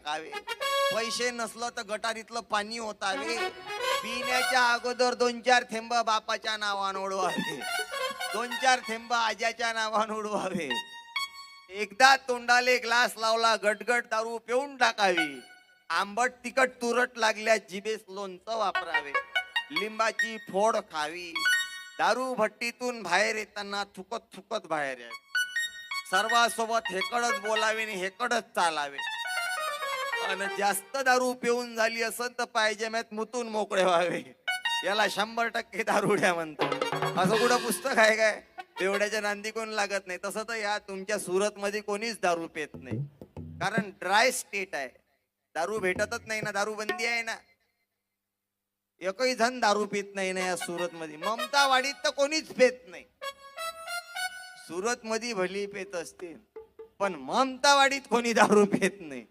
टाकावे, पैसे नसलं तर गटारीतलं पाणी ओतावे, पिण्याच्या अगोदर 2-4 थेंब बापाच्या नावानं उडवावे, 2-4 थेंब आज्याच्या नावानं उडवावे, एकदा तोंडाले ग्लास लावला गटगट दारू पिऊन टाकावी, आंबट तिखट तुरट लागल्या जिभेस लोणचं वापरावे, लिंबाची फोड खावी, दारू भट्टीतून बाहेर येताना थुकत थुकत बाहेर यावे, सर्वांसोबत हेकडच बोलावे आणि हेकडच चालावे, आणि जास्त दारू पिऊन झाली असं तर पायजम्यात मुतून मोकळे व्हावे. याला 100% दारुड्या म्हणतात. असं कुठं पुस्तक आहे काय? एवढ्याच्या नांदी कोण लागत नाही. तसं तर या तुमच्या सुरत मध्ये कोणीच दारू पित नाही, कारण ड्राय स्टेट आहे, दारू भेटतच नाही ना, दारू बंदी आहे ना. एकही जण दारू पित नाही ना या सुरत मध्ये. ममतावाडीत तर कोणीच पित नाही. सुरत मध्ये भली पेत असतील पण ममतावाडीत कोणी दारू पित नाही.